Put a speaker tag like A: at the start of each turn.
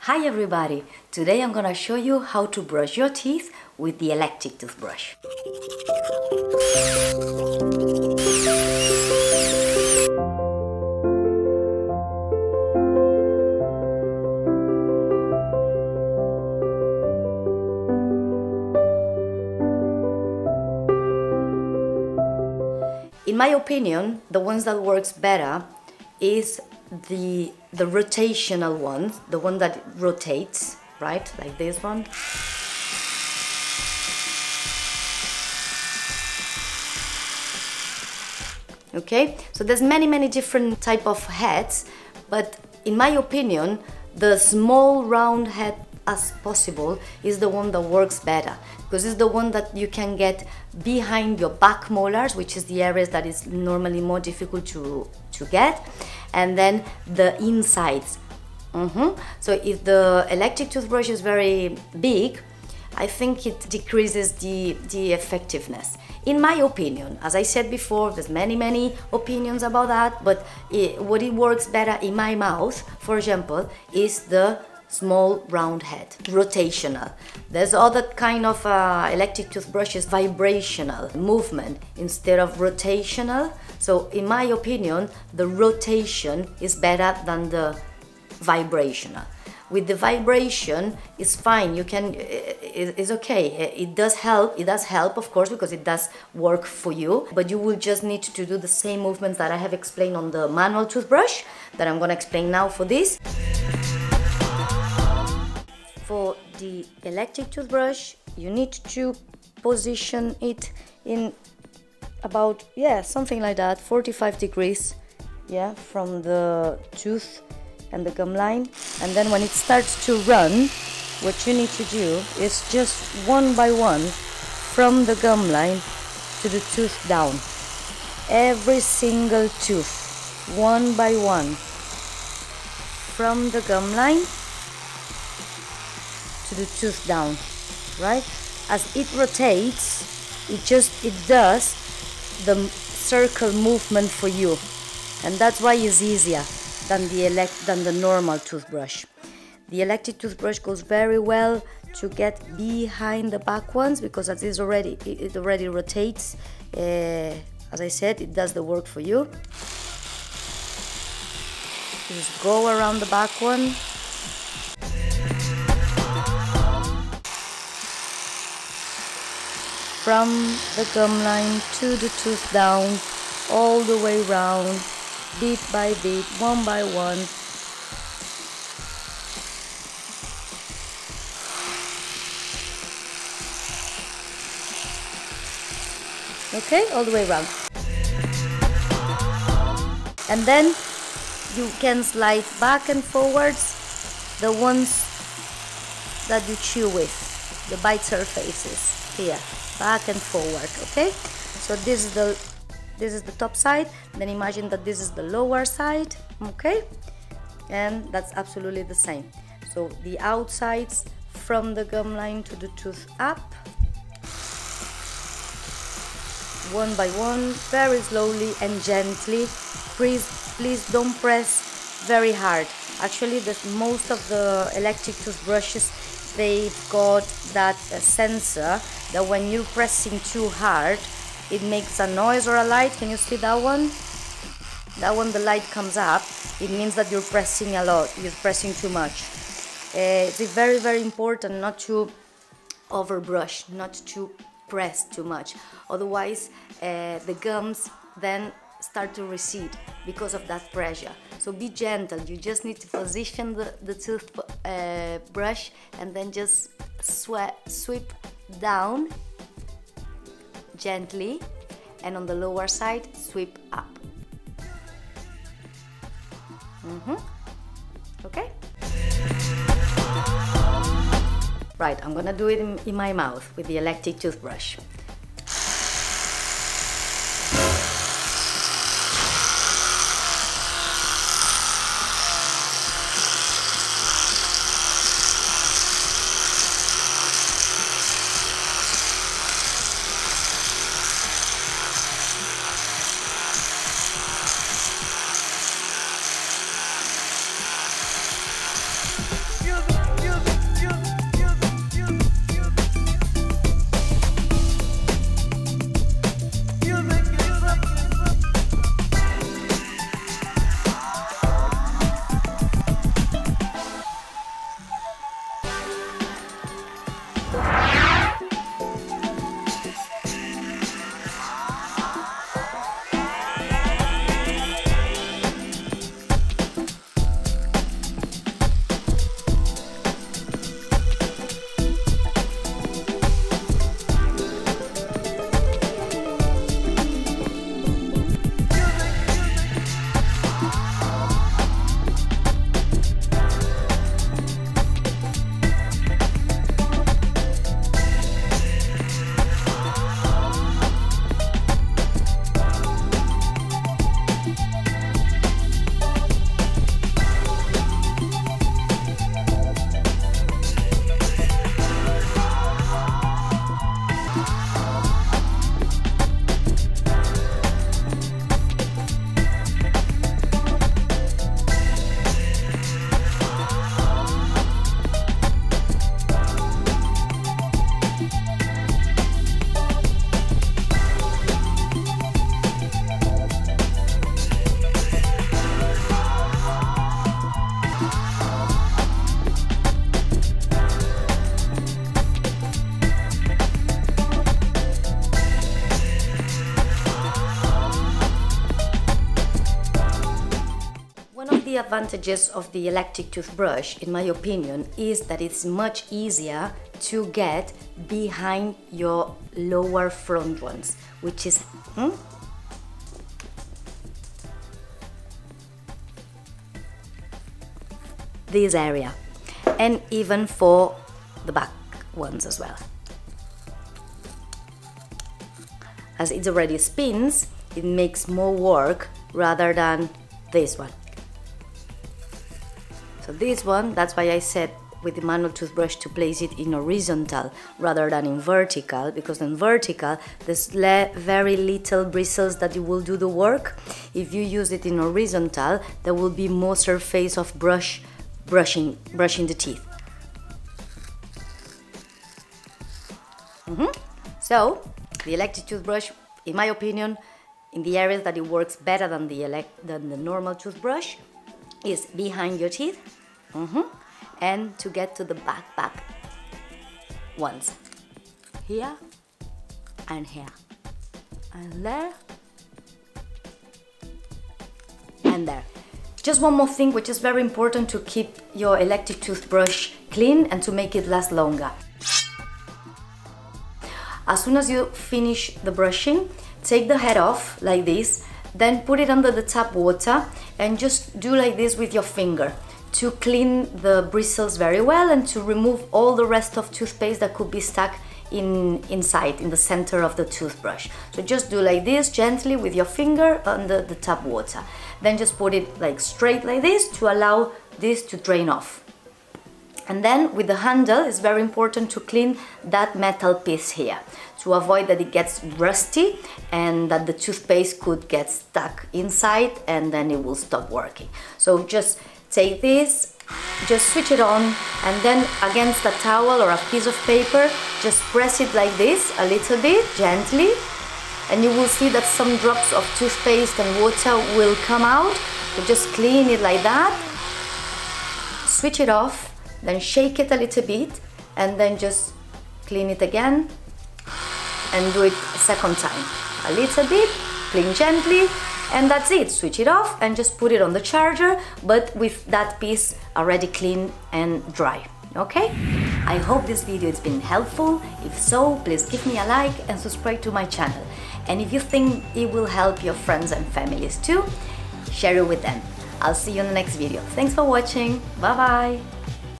A: Hi everybody! Today I'm gonna show you how to brush your teeth with the electric toothbrush. In my opinion, the ones that works better is the rotational one, the one that rotates, right? Like this one. Okay, so there's many different type of heads, but in my opinion, the small round head as possible is the one that works better, because it's the one that you can get behind your back molars, which is the areas that is normally more difficult to get, and then the insides. So if the electric toothbrush is very big, I think it decreases the effectiveness. In my opinion, as I said before, there's many opinions about that, but what it works better in my mouth, for example, is the small round head, rotational. There's other kind of electric toothbrushes, vibrational movement instead of rotational. So in my opinion, the rotation is better than the vibrational. With the vibration, it's fine. You can, it's okay. It does help. It does help, of course, because it does work for you. But you will just need to do the same movements that I have explained on the manual toothbrush that I'm gonna explain now for this. For the electric toothbrush, you need to position it in about, something like that, 45 degrees, from the tooth and the gum line. And then when it starts to run, what you need to do is just one by one from the gum line to the tooth down. Every single tooth, one by one, from the gum line to the tooth down, right? As it rotates, it does the circle movement for you, and that's why it's easier than the normal toothbrush. The electric toothbrush goes very well to get behind the back ones, because it already rotates. As I said, it does the work for you. Just go around the back one. From the gum line to the tooth down, all the way round, bit by bit, one by one. Okay, all the way around. And then you can slide back and forwards the ones that you chew with, the bite surfaces here, back and forward. Okay, so this is the top side, then imagine that this is the lower side, okay, and that's absolutely the same. So the outsides from the gum line to the tooth up, one by one, very slowly and gently. Please don't press very hard. Actually, most of the electric toothbrushes, they've got that sensor that when you're pressing too hard, it makes a noise or a light. Can you see that one? That one, the light comes up. It means that you're pressing a lot, you're pressing too much. It's very important not to overbrush, not to press too much. Otherwise, the gums then start to recede because of that pressure. So be gentle. You just need to position the toothbrush and then just sweep down gently, and on the lower side sweep up. Okay, right, I'm gonna do it in my mouth with the electric toothbrush.
B: You're the
A: advantages of the electric toothbrush, in my opinion, is that it's much easier to get behind your lower front ones, which is this area, and even for the back ones as well. As it already spins, it makes more work rather than this one. So this one, that's why I said with the manual toothbrush to place it in horizontal rather than in vertical, because in vertical there's very little bristles that you will do the work. If you use it in horizontal, there will be more surface of brushing the teeth. So the electric toothbrush, in my opinion, in the areas that it works better than the normal toothbrush, is behind your teeth, and to get to the back ones, here and here, and there and there. Just one more thing, which is very important to keep your electric toothbrush clean and to make it last longer. As soon as you finish the brushing, take the head off like this, then put it under the tap water and just do like this with your finger to clean the bristles very well and to remove all the rest of toothpaste that could be stuck inside, in the center of the toothbrush. So just do like this gently with your finger under the tap water. Then just put it like straight like this to allow this to drain off. And then with the handle, it's very important to clean that metal piece here to avoid that it gets rusty and that the toothpaste could get stuck inside and then it will stop working. So just take this, just switch it on, and then against a towel or a piece of paper, just press it like this a little bit gently, and you will see that some drops of toothpaste and water will come out. So just clean it like that, switch it off, then shake it a little bit, and then just clean it again and do it a second time. A little bit, clean gently, and that's it. Switch it off and just put it on the charger, but with that piece already clean and dry. Okay? I hope this video has been helpful. If so, please give me a like and subscribe to my channel. And if you think it will help your friends and families too, share it with them. I'll see you in the next video. Thanks for watching. Bye bye.